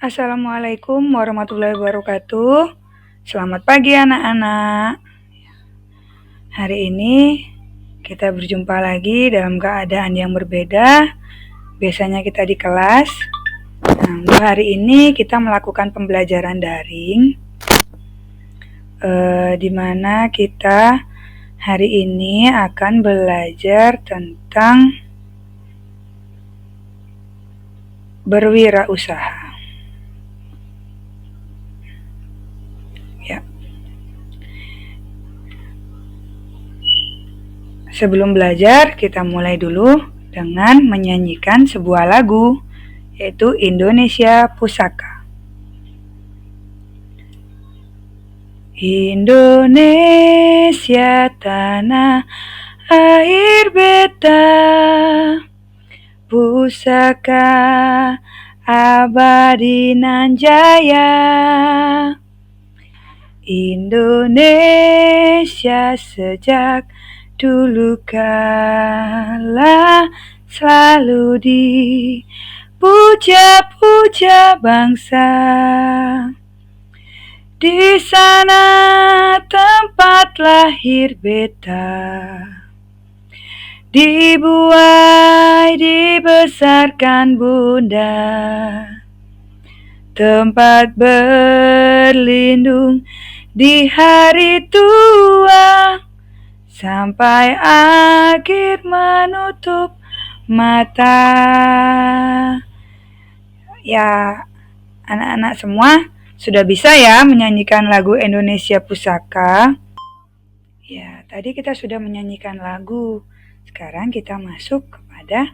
Assalamualaikum warahmatullahi wabarakatuh. Selamat pagi anak-anak. Hari ini kita berjumpa lagi dalam keadaan yang berbeda. Biasanya kita di kelas. Untuk hari ini kita melakukan pembelajaran daring, di mana kita hari ini akan belajar tentang berwirausaha. Ya. Sebelum belajar, kita mulai dulu dengan menyanyikan sebuah lagu, yaitu Indonesia Pusaka. Indonesia tanah air beta, pusaka abadi nan jaya. Indonesia sejak dulu kala selalu dipuja-puja bangsa. Di sana tempat lahir beta, dibuai dibesarkan bunda, tempat berlindung di hari tua, sampai akhir menutup mata. Ya, anak-anak semua sudah bisa ya menyanyikan lagu Indonesia Pusaka? Ya, tadi kita sudah menyanyikan lagu. Sekarang kita masuk kepada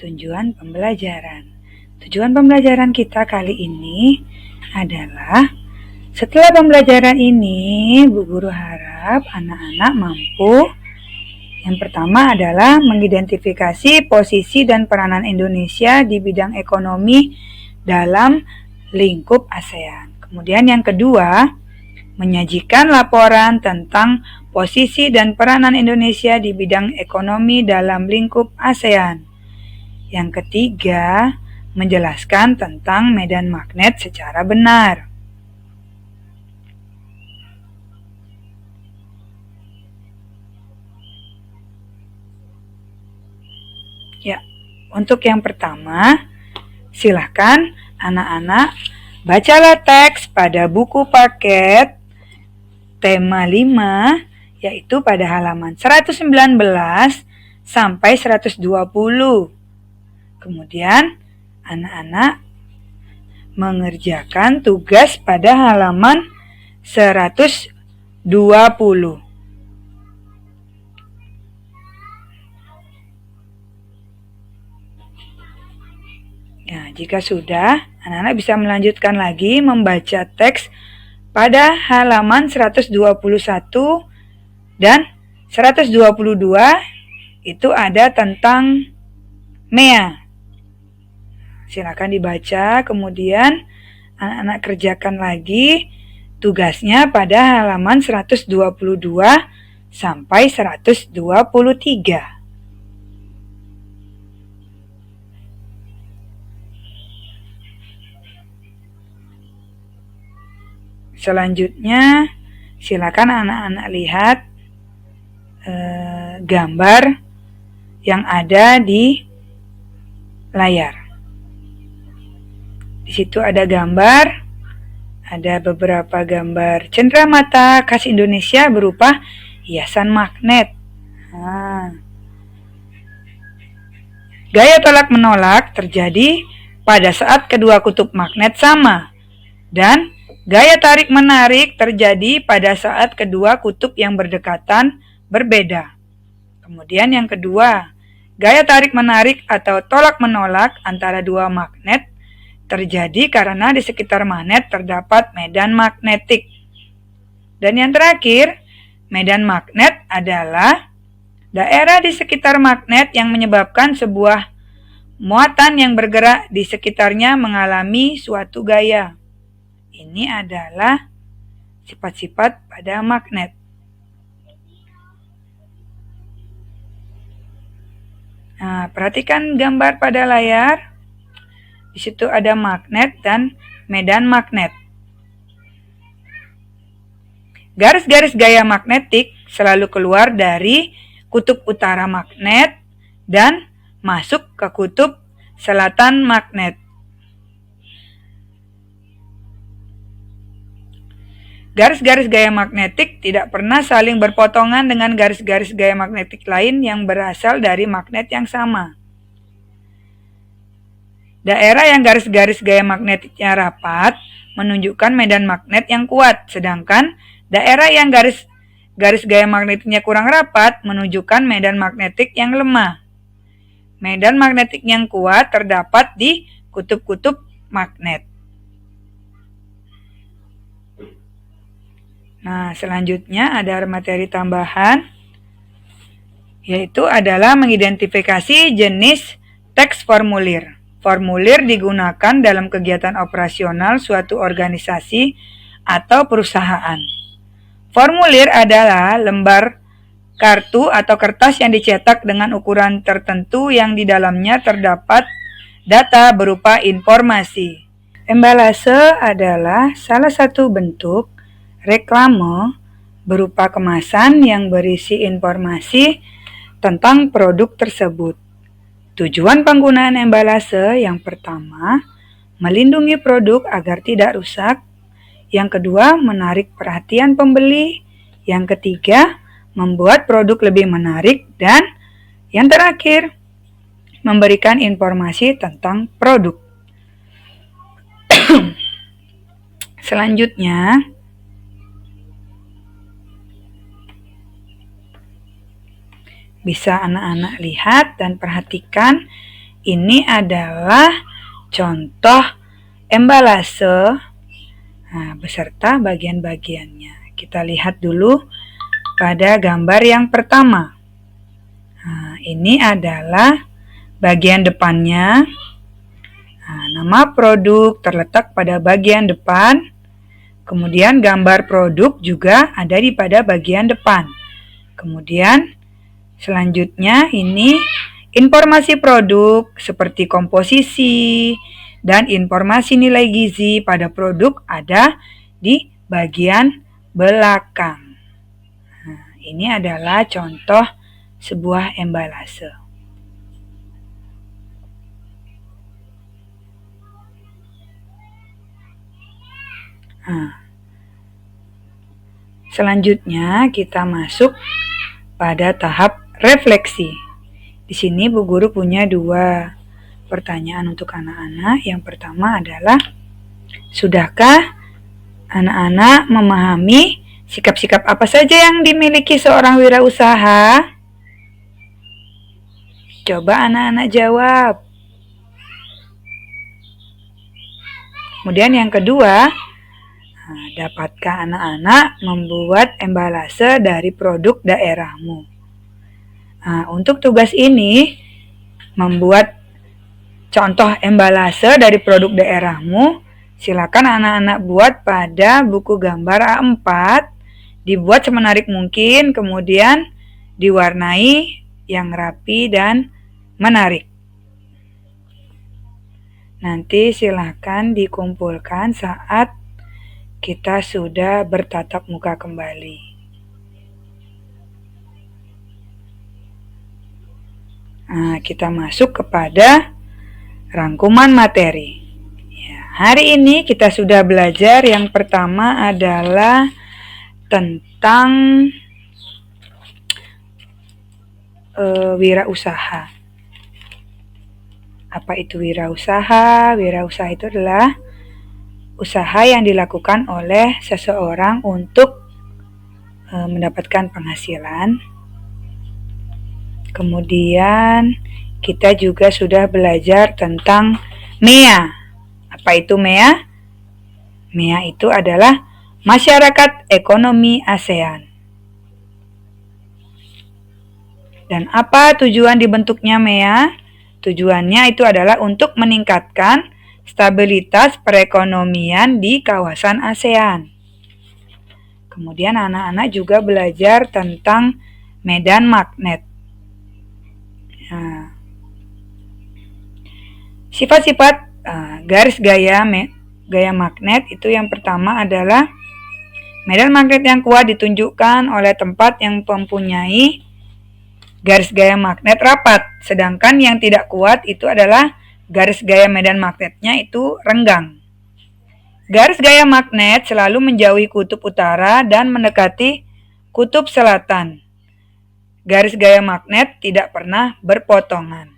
tujuan pembelajaran. Tujuan pembelajaran kita kali ini adalah, setelah pembelajaran ini, Bu Guru harap anak-anak mampu. Yang pertama adalah mengidentifikasi posisi dan peranan Indonesia di bidang ekonomi dalam lingkup ASEAN. Kemudian yang kedua, menyajikan laporan tentang posisi dan peranan Indonesia di bidang ekonomi dalam lingkup ASEAN. Yang ketiga, menjelaskan tentang medan magnet secara benar. Ya, untuk yang pertama, silahkan anak-anak bacalah teks pada buku paket tema 5, yaitu pada halaman 119 sampai 120. Kemudian anak-anak mengerjakan tugas pada halaman 120. Nah, jika sudah, anak-anak bisa melanjutkan lagi membaca teks pada halaman 121 dan 122, itu ada tentang MEA. Silakan dibaca, kemudian anak-anak kerjakan lagi tugasnya pada halaman 122 sampai 123. Selanjutnya, silakan anak-anak lihat gambar yang ada di layar. Di situ ada gambar, ada beberapa gambar cenderamata khas Indonesia berupa hiasan magnet. Gaya tolak-menolak terjadi pada saat kedua kutub magnet sama, dan gaya tarik-menarik terjadi pada saat kedua kutub yang berdekatan berbeda. Kemudian yang kedua, gaya tarik-menarik atau tolak-menolak antara dua magnet terjadi karena di sekitar magnet terdapat medan magnetik. Dan yang terakhir, medan magnet adalah daerah di sekitar magnet yang menyebabkan sebuah muatan yang bergerak di sekitarnya mengalami suatu gaya. Ini adalah sifat-sifat pada magnet. Nah, perhatikan gambar pada layar. Di situ ada magnet dan medan magnet. Garis-garis gaya magnetik selalu keluar dari kutub utara magnet dan masuk ke kutub selatan magnet. Garis-garis gaya magnetik tidak pernah saling berpotongan dengan garis-garis gaya magnetik lain yang berasal dari magnet yang sama. Daerah yang garis-garis gaya magnetiknya rapat menunjukkan medan magnet yang kuat, sedangkan daerah yang garis gaya magnetiknya kurang rapat menunjukkan medan magnetik yang lemah. Medan magnetik yang kuat terdapat di kutub-kutub magnet. Nah, selanjutnya ada materi tambahan, yaitu adalah mengidentifikasi jenis teks formulir. Formulir digunakan dalam kegiatan operasional suatu organisasi atau perusahaan. Formulir adalah lembar kartu atau kertas yang dicetak dengan ukuran tertentu yang di dalamnya terdapat data berupa informasi. Embalase adalah salah satu bentuk reklame berupa kemasan yang berisi informasi tentang produk tersebut. Tujuan penggunaan embalase yang pertama, melindungi produk agar tidak rusak. Yang kedua, menarik perhatian pembeli. Yang ketiga, membuat produk lebih menarik. Dan yang terakhir, memberikan informasi tentang produk. Selanjutnya, bisa anak-anak lihat dan perhatikan, ini adalah contoh embalase beserta bagian-bagiannya. Kita lihat dulu pada gambar yang pertama. Ini adalah bagian depannya. Nama produk terletak pada bagian depan. Kemudian gambar produk juga ada di pada bagian depan. Kemudian selanjutnya ini informasi produk seperti komposisi dan informasi nilai gizi pada produk ada di bagian belakang. Ini adalah contoh sebuah embalase. Selanjutnya kita masuk pada tahap refleksi. Di sini Bu Guru punya 2 pertanyaan untuk anak-anak. Yang pertama adalah, sudahkah anak-anak memahami sikap-sikap apa saja yang dimiliki seorang wirausaha? Coba anak-anak jawab. Kemudian yang kedua, dapatkah anak-anak membuat embalase dari produk daerahmu? Untuk tugas ini, membuat contoh embalase dari produk daerahmu, silakan anak-anak buat pada buku gambar A4, dibuat semenarik mungkin, kemudian diwarnai yang rapi dan menarik. Nanti silakan dikumpulkan saat kita sudah bertatap muka kembali. Kita masuk kepada rangkuman materi. Hari ini kita sudah belajar, yang pertama adalah tentang wirausaha. Apa itu wirausaha? Wirausaha itu adalah usaha yang dilakukan oleh seseorang untuk mendapatkan penghasilan. Kemudian kita juga sudah belajar tentang MEA. Apa itu MEA? MEA itu adalah Masyarakat Ekonomi ASEAN. Dan apa tujuan dibentuknya MEA? Tujuannya itu adalah untuk meningkatkan stabilitas perekonomian di kawasan ASEAN. Kemudian anak-anak juga belajar tentang medan magnet. Sifat-sifat garis gaya gaya magnet itu yang pertama adalah medan magnet yang kuat ditunjukkan oleh tempat yang mempunyai garis gaya magnet rapat, sedangkan yang tidak kuat itu adalah garis gaya medan magnetnya itu renggang. Garis gaya magnet selalu menjauhi kutub utara dan mendekati kutub selatan. Garis gaya magnet tidak pernah berpotongan.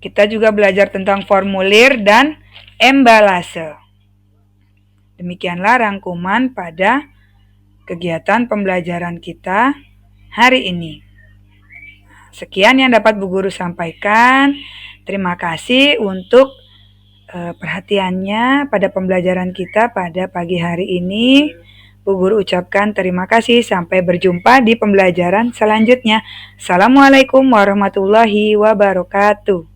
Kita juga belajar tentang formulir dan embalase. Demikianlah rangkuman pada kegiatan pembelajaran kita hari ini. Sekian yang dapat Bu Guru sampaikan. Terima kasih untuk perhatiannya pada pembelajaran kita pada pagi hari ini. Bu Guru ucapkan terima kasih. Sampai berjumpa di pembelajaran selanjutnya. Assalamualaikum warahmatullahi wabarakatuh.